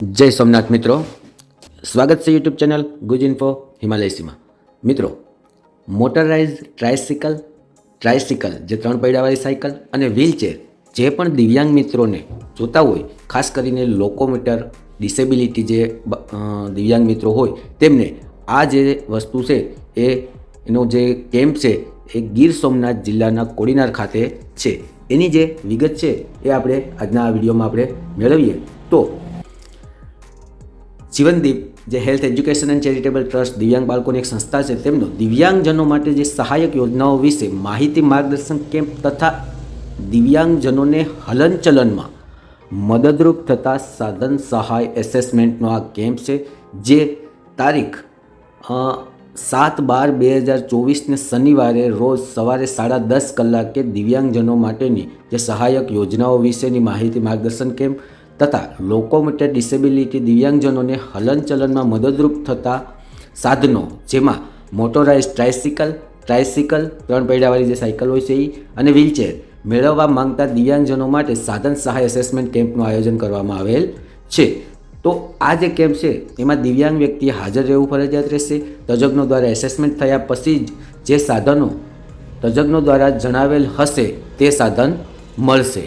જય સોમનાથ મિત્રો, સ્વાગત છે યુટ્યુબ ચેનલ ગુજ ઇન્ફો હિમાલયસીમાં. મિત્રો, મોટરાઇઝ ટ્રાયસિકલ જે 3 પૈડાવાળી સાયકલ અને વ્હીલચેર જે પણ દિવ્યાંગ મિત્રોને જોતા હોય, ખાસ કરીને લોકોમોટર ડિસેબિલિટી જે દિવ્યાંગ મિત્રો હોય તેમને આ જે વસ્તુ છે એનો જે કેમ્પ છે એ ગીર સોમનાથ જિલ્લાના કોડીનાર ખાતે છે. એની જે વિગત છે એ આપણે આજના આ વિડીયોમાં આપણે મેળવીએ તો જીવનદીપ જે health education and charitable trust દિવ્યાંગ બાળકોની એક સંસ્થા છે, તેમનો દિવ્યાંગજનો માટે જે સહાયક યોજનાઓ વિશે માહિતી માર્ગદર્શન કેમ્પ તથા દિવ્યાંગજનોને હલનચલનમાં મદદરૂપ થતા સાધન સહાય એસેસમેન્ટનો આ કેમ્પ છે, જે તારીખ 7/12/2024 શનિવારે રોજ સવારે 10:30 કલાકે દિવ્યાંગજનો માટેની જે સહાયક યોજનાઓ વિશેની માહિતી માર્ગદર્શન કેમ્પ તથા લોકોમોટર ડિસેબિલિટી દિવ્યાંગજનોને હલનચલનમાં મદદરૂપ થતા સાધનો, જેમાં મોટરાઇઝ ટ્રાયસિકલ 3 પૈડાવાળી જે સાયકલ હોય છે એ અને વ્હીલચેર મેળવવા માંગતા દિવ્યાંગજનો માટે સાધન સહાય એસેસમેન્ટ કેમ્પનું આયોજન કરવામાં આવેલ છે. તો આ જે કેમ્પ છે એમાં દિવ્યાંગ વ્યક્તિએ હાજર રહેવું ફરજિયાત રહેશે. તજજ્ઞો દ્વારા એસેસમેન્ટ થયા પછી જ જે સાધનો તજજ્ઞો દ્વારા જણાવેલ હશે તે સાધન મળશે.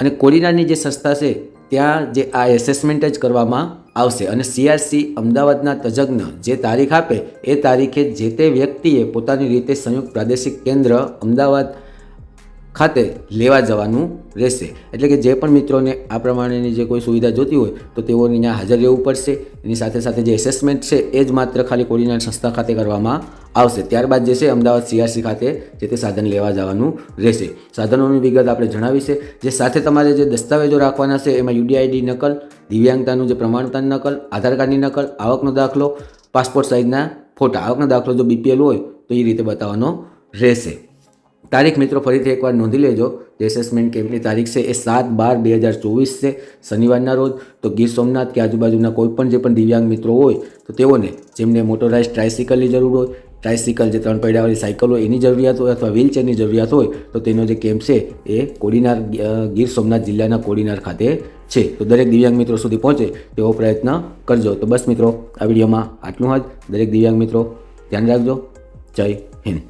અને કોડીનારની જે સંસ્થા છે ત્યાં જે આ એસેસમેન્ટ જ કરવામાં આવશે અને CRC અમદાવાદના તજજ્ઞ જે તારીખ આપે એ તારીખે જે તે વ્યક્તિએ પોતાની રીતે સંયુક્ત પ્રાદેશિક કેન્દ્ર અમદાવાદ ખાતે લેવા જવાનું રહેશે. એટલે કે જે પણ મિત્રોને આ પ્રમાણેની જે કોઈ સુવિધા જોતી હોય તો તેઓને ત્યાં હાજર રહેવું પડશે. એની સાથે સાથે જે એસેસમેન્ટ છે એ જ માત્ર ખાલી કોડીનાર સંસ્થા ખાતે કરવામાં આવશે. ત્યારબાદ જે છે અમદાવાદ CRC ખાતે જે તે સાધન લેવા જવાનું રહેશે. સાધનોની વિગત આપણે જણાવી છે. જે સાથે તમારે જે દસ્તાવેજો રાખવાના છે એમાં UDID નકલ, દિવ્યાંગતાનું જે પ્રમાણતાની નકલ, આધાર કાર્ડની નકલ, આવકનો દાખલો, પાસપોર્ટ સાઇઝના ફોટા. આવકનો દાખલો જો BPL હોય તો એ રીતે બતાવવાનો રહેશે. તારીખ મિત્રો ફરીથી એકવાર નોંધી લેજો. જે એસેસમેન્ટ કેમ્પની તારીખ છે એ 7/12/2024 છે, શનિવારના રોજ. તો ગીર સોમનાથ કે આજુબાજુના કોઈ પણ જે પણ દિવ્યાંગ મિત્રો હોય તો તેઓને જેમને મોટરાઇઝ ટ્રાયસિકલની જરૂર હોય, ટ્રાયસિકલ જે 3 પૈડાવાળી સાયકલ હોય એની જરૂરિયાત હોય અથવા વ્હીલચેરની જરૂરિયાત હોય તો તેનો જે કેમ્પ છે એ કોડીનાર ગીર સોમનાથ જિલ્લાના કોડીનાર ખાતે છે. તો દરેક દિવ્યાંગ મિત્રો સુધી પહોંચે તેવો પ્રયત્ન કરજો. તો બસ મિત્રો, આ વિડીયોમાં આટલું જ. દરેક દિવ્યાંગ મિત્રો ધ્યાન રાખજો. જય હિન્દ.